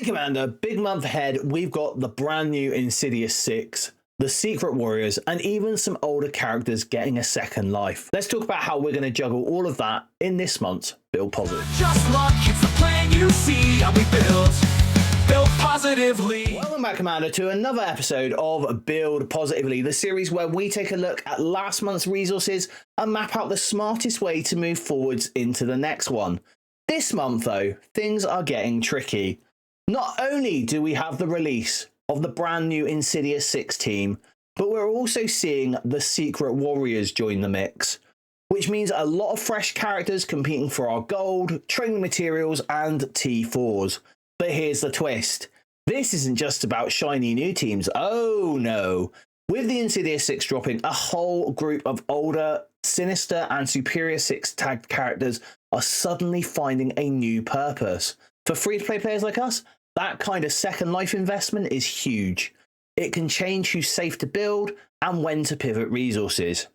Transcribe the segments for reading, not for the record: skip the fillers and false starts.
Commander, big month ahead. We've got the brand new Insidious Six, the Secret Warriors, and even some older characters getting a second life. Let's talk about how we're going to juggle all of that in this month's Build Positive. Just luck, it's the plan you see, and we build positively. Welcome back, Commander, to another episode of Build Positively, the series where we take a look at last month's resources and map out the smartest way to move forwards into the next one. This month, though, things are getting tricky. Not only do we have the release of the brand new Insidious Six team, but we're also seeing the Secret Warriors join the mix, which means a lot of fresh characters competing for our gold, training materials, and T4s. But here's the twist. This isn't just about shiny new teams. Oh no. With the Insidious Six dropping, a whole group of older Sinister and Superior Six tagged characters are suddenly finding a new purpose. For free-to-play players like us, that kind of second life investment is huge. It can change who's safe to build and when to pivot resources.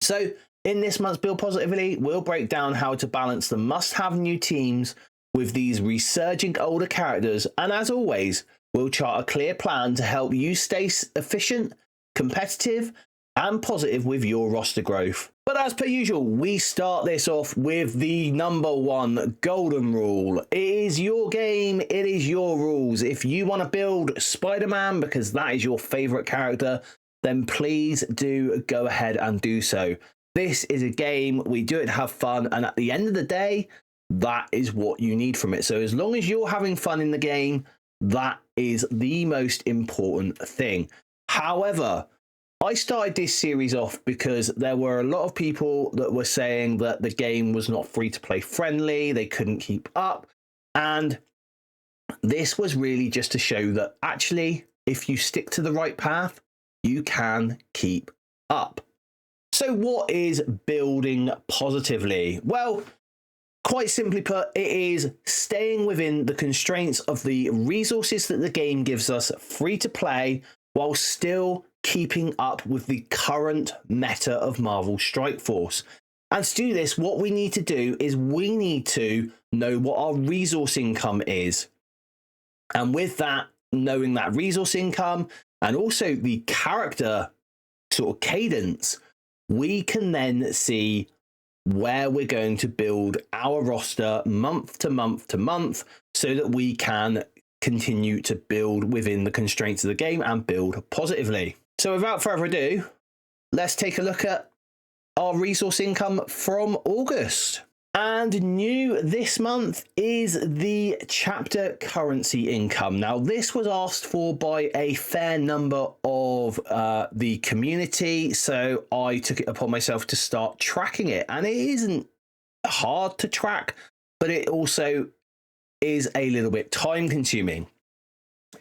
So in this month's Build Positively, we'll break down how to balance the must-have new teams with these resurging older characters, and as always, we'll chart a clear plan to help you stay efficient, competitive, and positive with your roster growth. But as per usual, we start this off with the number one golden rule. It is your game, it is your rules. If you want to build Spider-Man because that is your favorite character, then please do go ahead and do so. This is a game, we do it to have fun, and at the end of the day, that is what you need from it. So as long as you're having fun in the game, that is the most important thing. However, I started this series off because there were a lot of people that were saying that the game was not free-to-play friendly, they couldn't keep up, and this was really just to show that actually, if you stick to the right path, you can keep up. So what is building positively? Well, quite simply put, it is staying within the constraints of the resources that the game gives us free to play while still keeping up with the current meta of Marvel Strike Force. And to do this, what we need to do is we need to know what our resource income is. And with that, knowing that resource income and also the character sort of cadence, we can then see where we're going to build our roster month to month to month so that we can continue to build within the constraints of the game and build positively. So without further ado, let's take a look at our resource income from August. And new this month is the chapter currency income. Now, this was asked for by a fair number of the community, so I took it upon myself to start tracking it. And it isn't hard to track, but it also is a little bit time consuming.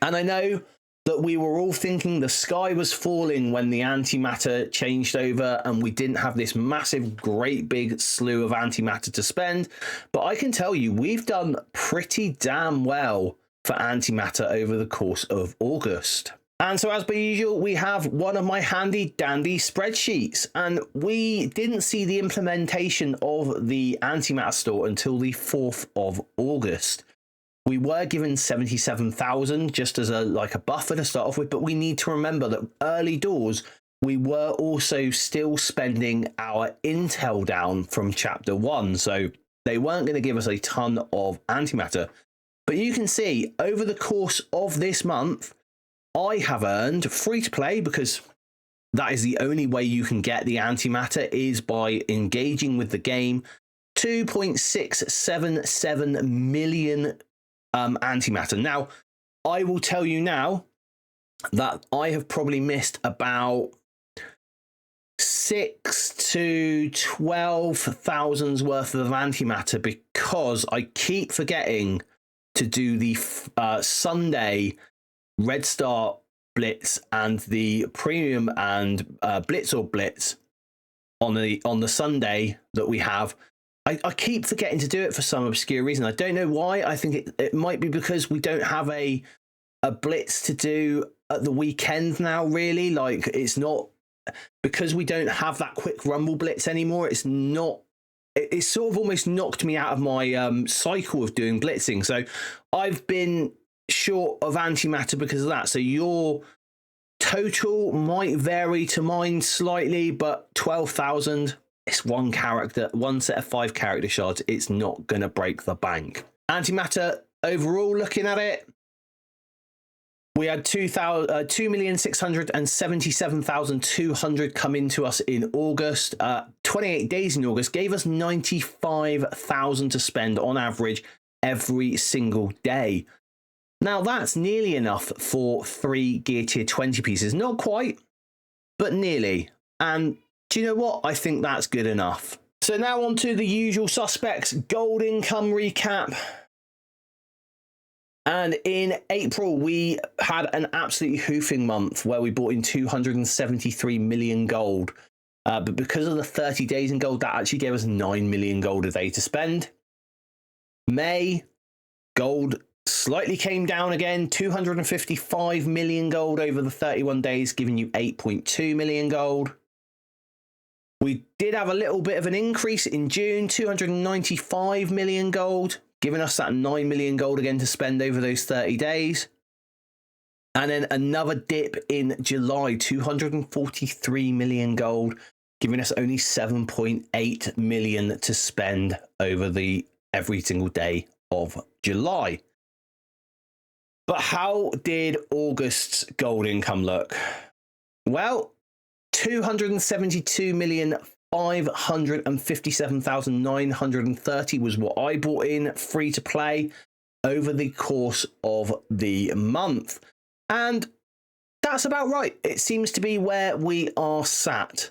And I know that we were all thinking the sky was falling when the antimatter changed over and we didn't have this massive, great big slew of antimatter to spend. But I can tell you, we've done pretty damn well for antimatter over the course of August. And so as per usual, we have one of my handy dandy spreadsheets, and we didn't see the implementation of the antimatter store until the 4th of August. We were given 77,000 just as a buffer to start off with, but we need to remember that early doors, we were also still spending our intel down from chapter 1. So they weren't going to give us a ton of antimatter. But you can see over the course of this month, I have earned free to play, because that is the only way you can get the antimatter is by engaging with the game, 2.677 million antimatter. Now, I will tell you now that I have probably missed about 6 to 12,000 worth of antimatter because I keep forgetting to do the Sunday Red Star Blitz and the Premium and Blitz or Blitz on the Sunday that we have. I keep forgetting to do it for some obscure reason. I don't know why. I think it might be because we don't have a blitz to do at the weekend now, really. Like, it's not because we don't have that quick rumble blitz anymore. It's sort of almost knocked me out of my cycle of doing blitzing. So I've been short of antimatter because of that. So your total might vary to mine slightly, but 12,000, it's one character, one set of 5 character shards. It's not going to break the bank. Antimatter overall, looking at it, we had 2,677,200 come into us in August. 28 days in August gave us 95,000 to spend on average every single day. Now that's nearly enough for 3 gear tier 20 pieces. Not quite, but nearly. And do you know what? I think that's good enough. So now on to the usual suspects, gold income recap. And in April, we had an absolutely hoofing month where we bought in 273 million gold. But because of the 30 days in gold, that actually gave us 9 million gold a day to spend. May, gold slightly came down again, 255 million gold over the 31 days, giving you 8.2 million gold. We did have a little bit of an increase in June, 295 million gold, giving us that 9 million gold again to spend over those 30 days. And then another dip in July, 243 million gold, giving us only 7.8 million to spend over the every single day of July. But how did August's gold income look? Well, 272,557,930 was what I bought in free to play over the course of the month. And that's about right. It seems to be where we are sat.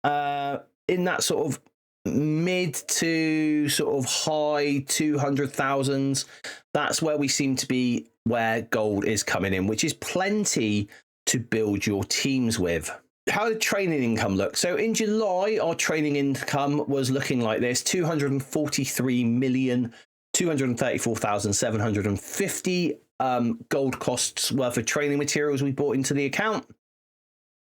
In that sort of mid to sort of high 200,000s. That's where we seem to be, where gold is coming in, which is plenty to build your teams with. How did training income look? So in July, our training income was looking like this: 243,234,750 gold costs worth of training materials we bought into the account.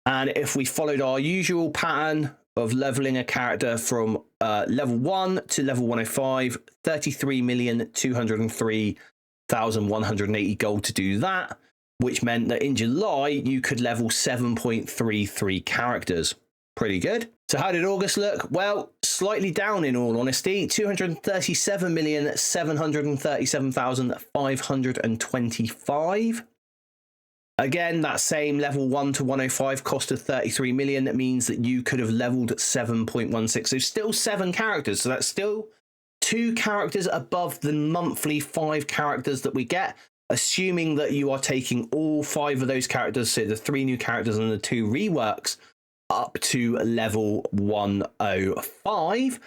And if we followed our usual pattern of leveling a character from level 1 to level 105, 33,203,180 gold to do that, which meant that in July you could level 7.33 characters. Pretty good. So how did August look? Well, slightly down in all honesty, 237,737,525. Again, that same level 1 to 105 cost of 33 million. That means that you could have leveled 7.16. So still 7 characters. So that's still 2 characters above the monthly 5 characters that we get, assuming that you are taking all 5 of those characters, so the 3 new characters and the 2 reworks, up to level 105.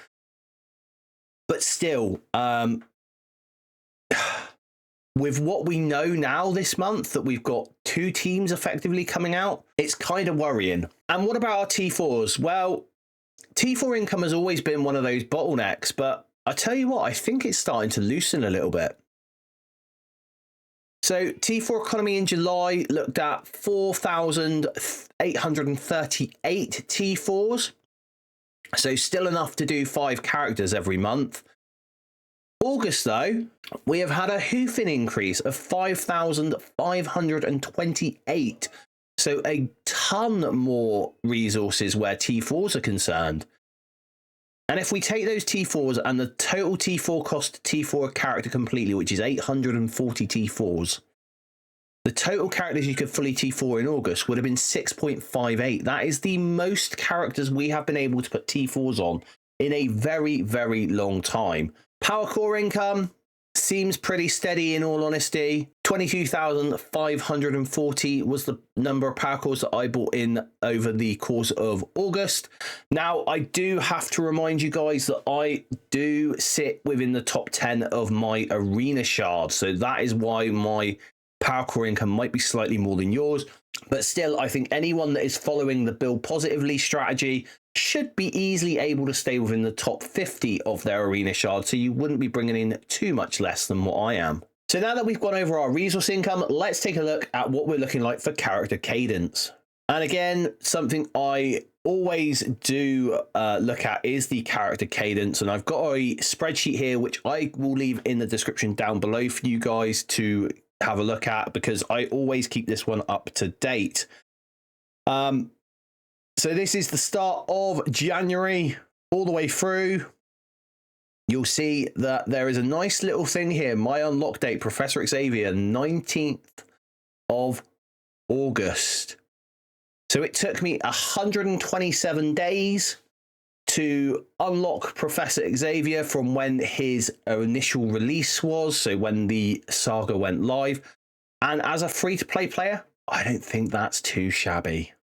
But still, with what we know now this month, that we've got 2 teams effectively coming out, it's kind of worrying. And what about our T4s? Well, T4 income has always been one of those bottlenecks, but I tell you what, I think it's starting to loosen a little bit. So T4 economy in July looked at 4,838 T4s. So still enough to do 5 characters every month. August, though, we have had a hoofing increase of 5,528. So a ton more resources where T4s are concerned. And if we take those T4s and the total T4 cost T4 character completely, which is 840 T4s, the total characters you could fully T4 in August would have been 6.58. That is the most characters we have been able to put T4s on in a very, very long time. Power core income seems pretty steady in all honesty. 22,540 was the number of power cores that I bought in over the course of August. Now, I do have to remind you guys that I do sit within the top 10 of my arena shards. So that is why my power core income might be slightly more than yours. But still, I think anyone that is following the build positively strategy should be easily able to stay within the top 50 of their arena shard, so you wouldn't be bringing in too much less than what I am. So now that we've gone over our resource income, let's take a look at what we're looking like for character cadence. And again, something I always do look at is the character cadence. And I've got a spreadsheet here, which I will leave in the description down below for you guys to have a look at, because I always keep this one up to date. So this is the start of January all the way through. You'll see that there is a nice little thing here. My unlock date, Professor Xavier, 19th of August. So it took me 127 days to unlock Professor Xavier from when his initial release was, so when the saga went live. And as a free-to-play player, I don't think that's too shabby.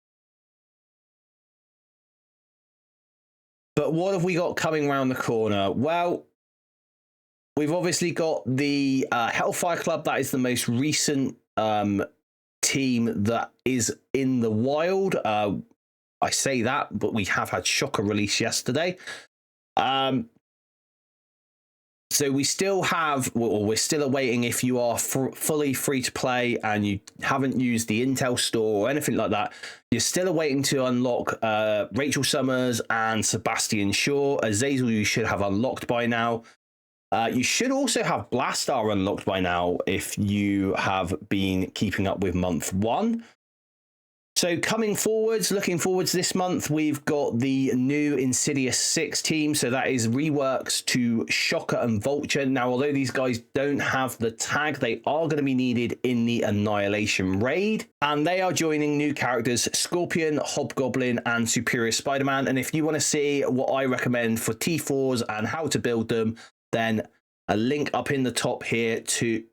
But what have we got coming around the corner? Well, we've obviously got the Hellfire Club. That is the most recent team that is in the wild. I say that, but we have had Shocker release yesterday. So we still have, well, we're still awaiting, if you are fully free to play and you haven't used the Intel store or anything like that, you're still awaiting to unlock Rachel Summers and Sebastian Shaw. Azazel you should have unlocked by now. You should also have Blastar unlocked by now if you have been keeping up with month 1. So coming forwards, looking forwards this month, we've got the new Insidious Six team. So that is reworks to Shocker and Vulture. Now, although these guys don't have the tag, they are going to be needed in the Annihilation raid. And they are joining new characters, Scorpion, Hobgoblin, and Superior Spider-Man. And if you want to see what I recommend for T4s and how to build them, then a link up in the top here to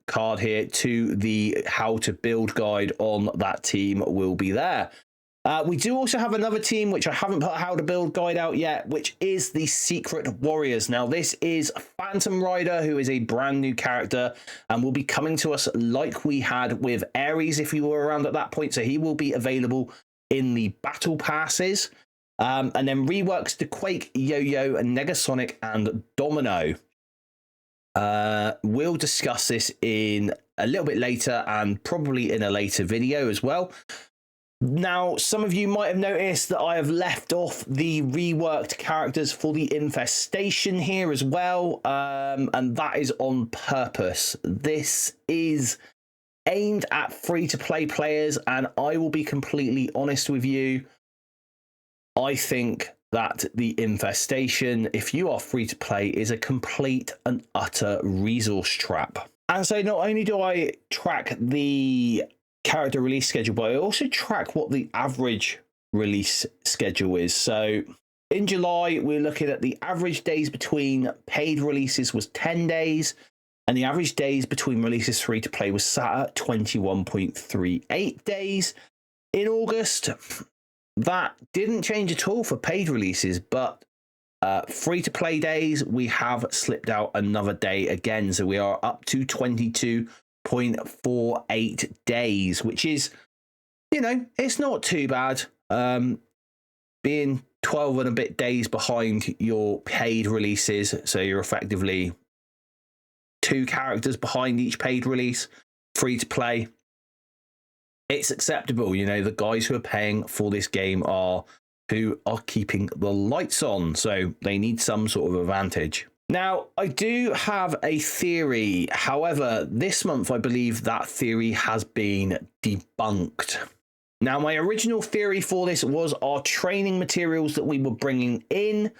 the how to build guide on that team will be there. We do also have another team which I haven't put a how to build guide out yet, which is the Secret Warriors. Now this is Phantom Rider, who is a brand new character and will be coming to us like we had with Ares if you were around at that point. So he will be available in the battle passes, and then reworks to Quake, Yo-Yo, Negasonic, and Domino. We'll discuss this in a little bit later and probably in a later video as well. Now, some of you might have noticed that I have left off the reworked characters for the Infestation here as well, and that is on purpose. This is aimed at free-to-play players, and I will be completely honest with you. I think that the Infestation, if you are free to play, is a complete and utter resource trap. And so not only do I track the character release schedule, but I also track what the average release schedule is. So in July, we're looking at the average days between paid releases was 10 days, and the average days between releases free to play was sat at 21.38 days. In August, that didn't change at all for paid releases, but free-to-play days, we have slipped out another day again. So we are up to 22.48 days, which is, you know, it's not too bad. Being 12 and a bit days behind your paid releases, so you're effectively 2 characters behind each paid release, free-to-play. It's acceptable. You know, the guys who are paying for this game are who are keeping the lights on, so they need some sort of advantage. Now, I do have a theory. However, this month, I believe that theory has been debunked. Now, my original theory for this was our training materials that we were bringing in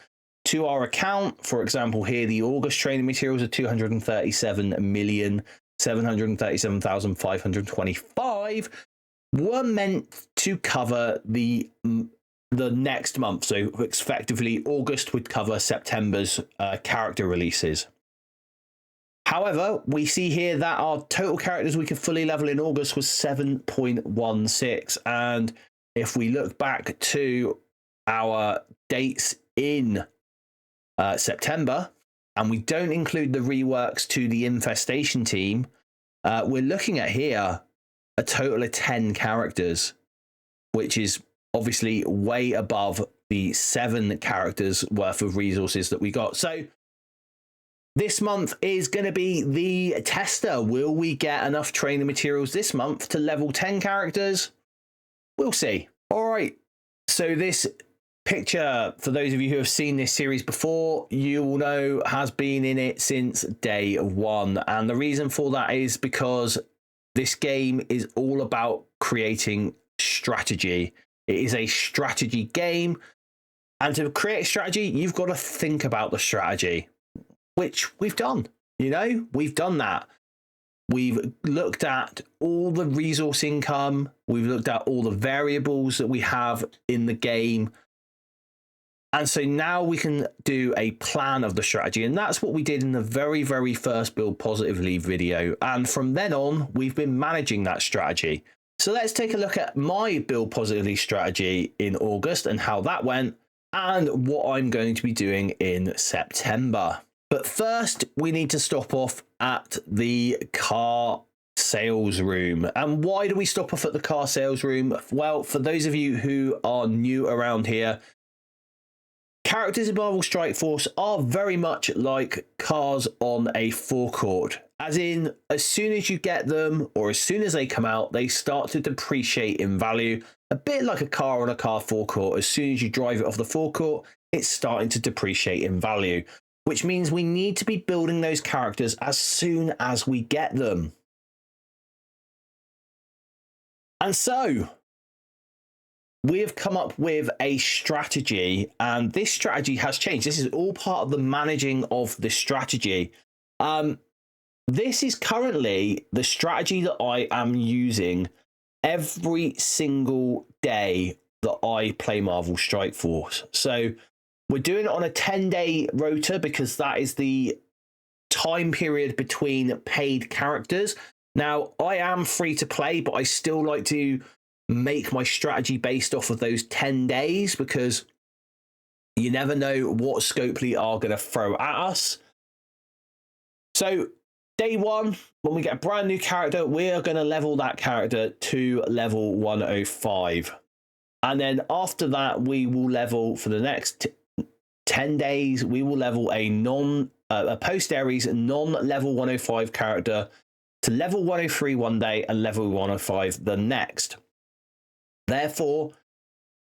to our account. For example, here, the August training materials are 237,737,525 were meant to cover the next month. So effectively, August would cover September's character releases. However, we see here that our total characters we could fully level in August was 7.16. And if we look back to our dates in September, and we don't include the reworks to the Infestation team, we're looking at here a total of 10 characters, which is obviously way above the 7 characters worth of resources that we got. So this month is going to be the tester. Will we get enough training materials this month to level 10 characters? We'll see. All right. So this picture, for those of you who have seen this series before, you will know has been in it since day 1. And the reason for that is because this game is all about creating strategy. It is a strategy game. And to create a strategy, you've got to think about the strategy, which we've done. You know, we've done that. We've looked at all the resource income. We've looked at all the variables that we have in the game. And so now we can do a plan of the strategy. And that's what we did in the very, very first Build Positively video. And from then on, we've been managing that strategy. So let's take a look at my Build Positively strategy in August and how that went and what I'm going to be doing in September. But first, we need to stop off at the car sales room. And why do we stop off at the car sales room? Well, for those of you who are new around here, characters in Marvel Strike Force are very much like cars on a forecourt. As in, as soon as you get them or as soon as they come out, they start to depreciate in value. A bit like a car on a car forecourt. As soon as you drive it off the forecourt, it's starting to depreciate in value, which means we need to be building those characters as soon as we get them. And so we have come up with a strategy, and this strategy has changed. This is all part of the managing of the strategy. This is currently the strategy that I am using every single day that I play Marvel Strike Force. So we're doing it on a 10-day rota because that is the time period between paid characters. Now, I am free to play, but I still like to make my strategy based off of those 10 days because you never know what Scopely are going to throw at us. So day one, when we get a brand new character, we are going to level that character to level 105. And then after that, we will level for the next 10 days, we will level a post-Ares non-level 105 character to level 103 one day and level 105 the next. Therefore,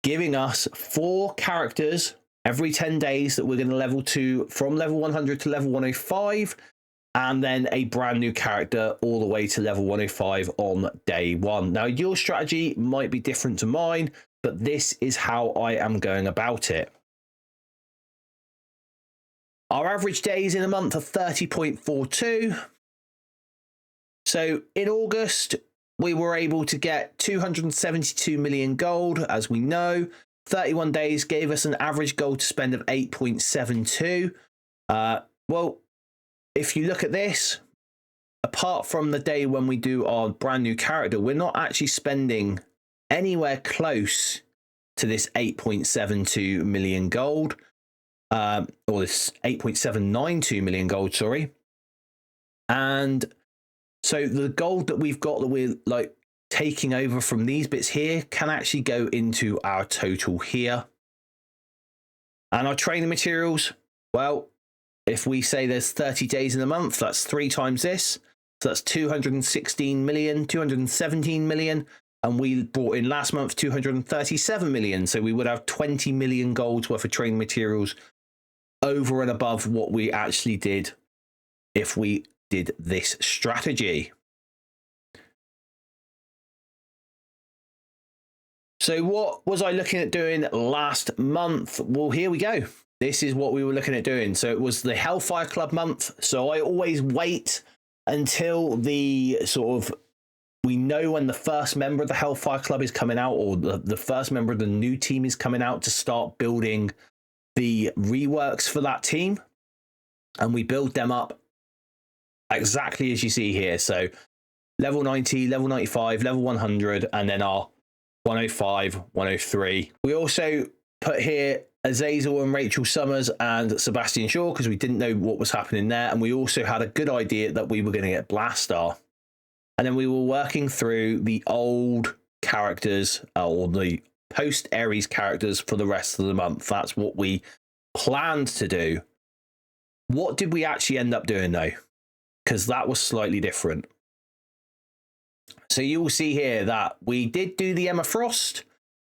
giving us 4 characters every 10 days that we're going to level to from level 100 to level 105, and then a brand new character all the way to level 105 on day 1. Now, your strategy might be different to mine, but this is how I am going about it. Our average days in a month are 30.42. So in August, we were able to get 272 million gold, as we know. 31 days gave us an average gold to spend of 8.72. Well, if you look at this, apart from the day when we do our brand new character, we're not actually spending anywhere close to this 8.72 million gold, or this 8.792 million gold, sorry. And so the gold that we've got that we're like taking over from these bits here can actually go into our total here. And our training materials, well, if we say there's 30 days in a month, that's 3 times this. So that's 216 million, 217 million. And we brought in last month 237 million. So we would have 20 million golds worth of training materials over and above what we actually did if we did this strategy. So what was I looking at doing last month? Well, here we go. This is what we were looking at doing. So it was the Hellfire Club month. So I always wait until the we know when the first member of the Hellfire Club is coming out, or the first member of the new team is coming out, to start building the reworks for that team. And we build them up exactly as you see here. So level 90, level 95, level 100, and then our 105, 103. We also put here Azazel and Rachel Summers and Sebastian Shaw because we didn't know what was happening there. And we also had a good idea that we were going to get Blastar. And then we were working through the old characters, or the post-Ares characters, for the rest of the month. That's what we planned to do. What did we actually end up doing though? Because that was slightly different. So you will see here that we did do the Emma Frost,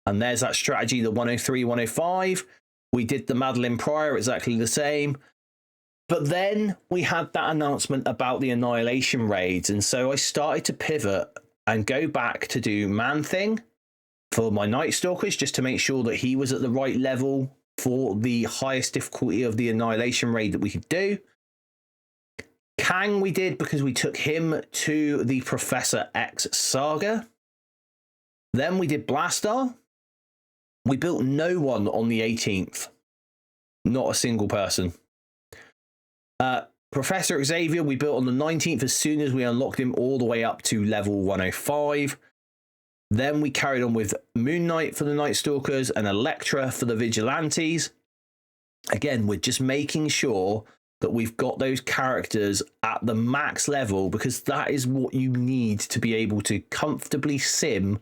and there's that strategy, the 103, 105. We did the Madeline Pryor, exactly the same. But then we had that announcement about the Annihilation raids, and so I started to pivot and go back to do Man-Thing for my Night Stalkers, just to make sure that he was at the right level for the highest difficulty of the Annihilation raid that we could do. Kang we did because we took him to the Professor X saga. Then we did Blastar. We built no one on the 18th. Not a single person. Professor Xavier we built on the 19th as soon as we unlocked him all the way up to level 105. Then we carried on with Moon Knight for the Night Stalkers and Elektra for the Vigilantes. Again, we're just making sure that we've got those characters at the max level, because that is what you need to be able to comfortably sim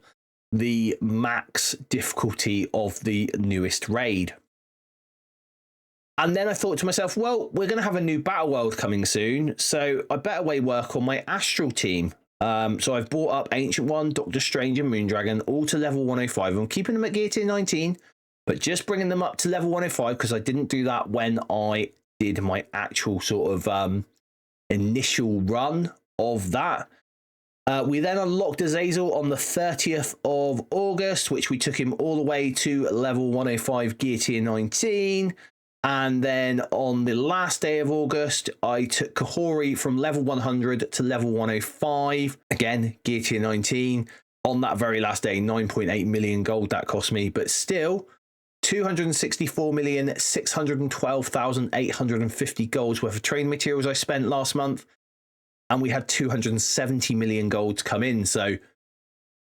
the max difficulty of the newest raid. And then I thought to myself, well, we're going to have a new battle world coming soon, so I better work on my Astral team. So I've brought up Ancient One, Doctor Strange and Moondragon, all to level 105. I'm keeping them at Gear Tier 19, but just bringing them up to level 105 because I didn't do that when I did my actual sort of initial run of that. We then unlocked Azazel on the 30th of August, which we took him all the way to level 105 Gear Tier 19. And then on the last day of August, I took Kahori from level 100 to level 105. Again, Gear Tier 19. On that very last day, 9.8 million gold that cost me. But still, 264,612,850 golds worth of training materials I spent last month. And we had 270 million golds come in. So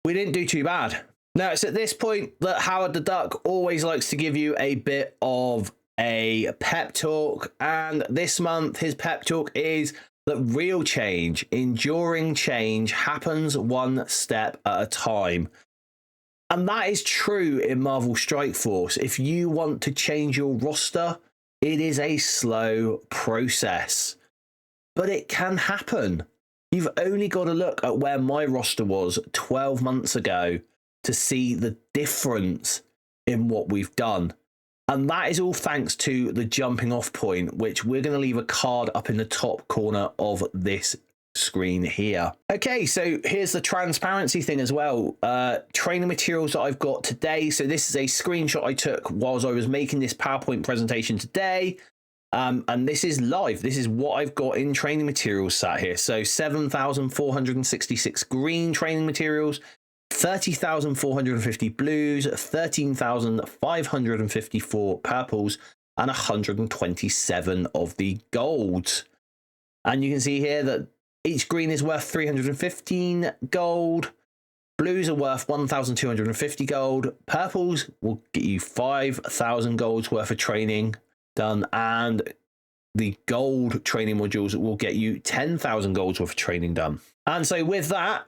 we didn't do too bad. Now, it's at this point that Howard the Duck always likes to give you a bit of a pep talk, and this month his pep talk is that real change, enduring change, happens one step at a time. And that is true in Marvel Strike Force. If you want to change your roster, it is a slow process, but it can happen. You've only got to look at where my roster was 12 months ago to see the difference in what we've done. And that is all thanks to the jumping off point, which we're going to leave a card up in the top corner of this screen here. Okay, so here's the transparency thing as well. Training materials that I've got today. So this is a screenshot I took whilst I was making this PowerPoint presentation today. And this is live. This is what I've got in training materials sat here. So 7,466 green training materials, 30,450 blues, 13,554 purples, and 127 of the golds. And you can see here that each green is worth 315 gold. Blues are worth 1,250 gold. Purples will get you 5,000 golds worth of training done. And the gold training modules will get you 10,000 golds worth of training done. And so with that,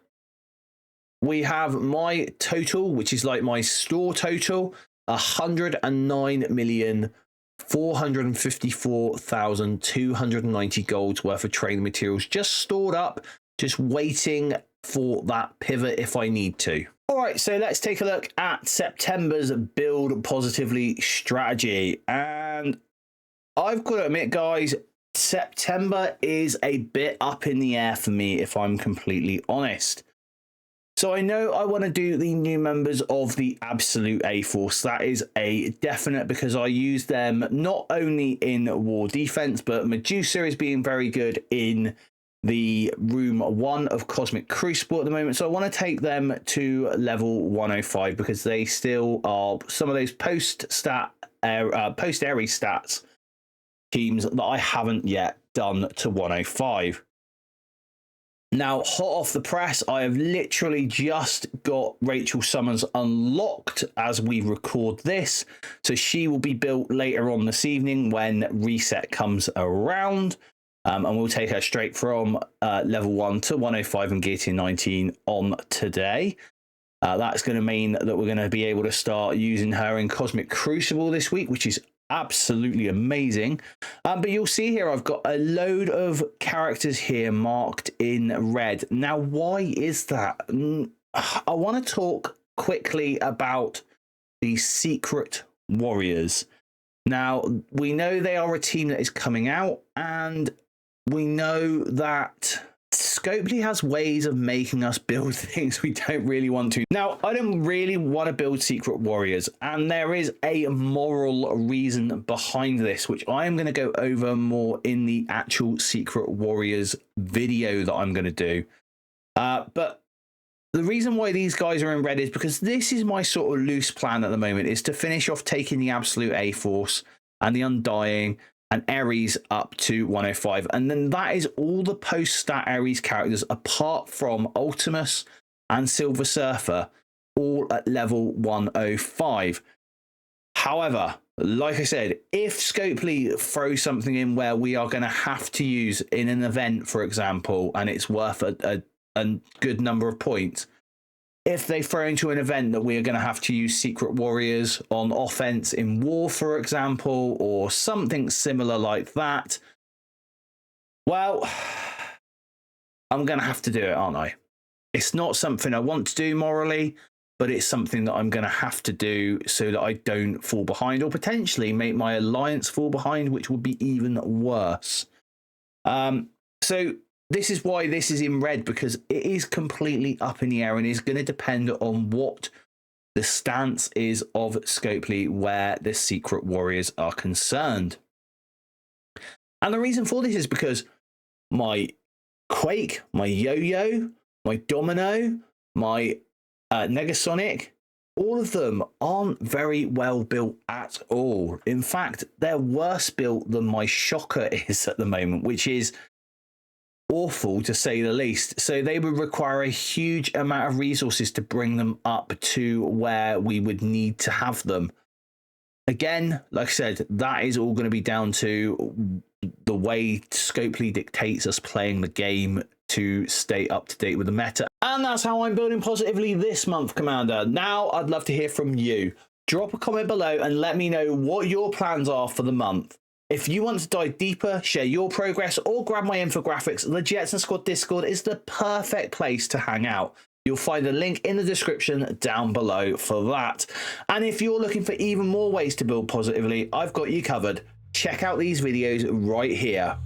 we have my total, which is like my store total, 109,454,290 golds worth of training materials just stored up, just waiting for that pivot if I need to. All right, so let's take a look at September's Build Positively strategy. And I've got to admit, guys, September is a bit up in the air for me, if I'm completely honest. So I know I want to do the new members of the Absolute A-Force. That is a definite, because I use them not only in War Defense, but Medusa is being very good in the Room 1 of Cosmic Crucible at the moment. So I want to take them to level 105 because they still are some of those post-Ares stats teams that I haven't yet done to 105. Now, hot off the press, I have literally just got Rachel Summers unlocked as we record this. So she will be built later on this evening when reset comes around. And we'll take her straight from level 1 to 105 and Gear Tier 19 on today. That's going to mean that we're going to be able to start using her in Cosmic Crucible this week, which is absolutely amazing. But you'll see here I've got a load of characters here marked in red. Now, why is that? I want to talk quickly about the Secret Warriors. Now, we know they are a team that is coming out, and we know that Scopely has ways of making us build things we don't really want to. Now, I don't really want to build Secret Warriors, and there is a moral reason behind this, which I am going to go over more in the actual Secret Warriors video that I'm going to do. But the reason why these guys are in red is because this is my sort of loose plan at the moment, is to finish off taking the Absolute A-Force and the Undying and Ares up to 105. And then that is all the post-stat Ares characters apart from Ultimus and Silver Surfer, all at level 105. However, like I said, if Scopely throws something in where we are going to have to use in an event, for example, and it's worth a good number of points, if they throw into an event that we are going to have to use Secret Warriors on offense in war, for example, or something similar like that, well, I'm going to have to do it, aren't I? It's not something I want to do morally, but it's something that I'm going to have to do so that I don't fall behind, or potentially make my alliance fall behind, which would be even worse. So this is why this is in red, because it is completely up in the air and is going to depend on what the stance is of Scopely where the Secret Warriors are concerned. And the reason for this is because my Quake, my Yo-Yo, my Domino, my Negasonic, all of them aren't very well built at all. In fact, they're worse built than my Shocker is at the moment, which is awful to say the least. So they would require a huge amount of resources to bring them up to where we would need to have them. Again, like I said, that is all going to be down to the way Scopely dictates us playing the game to stay up to date with the meta. And that's how I'm building positively this month, Commander. Now, I'd love to hear from you. Drop a comment below and let me know what your plans are for the month. If you want to dive deeper, share your progress, or grab my infographics, the Jetson Squad Discord is the perfect place to hang out. You'll find a link in the description down below for that. And if you're looking for even more ways to build positively, I've got you covered. Check out these videos right here.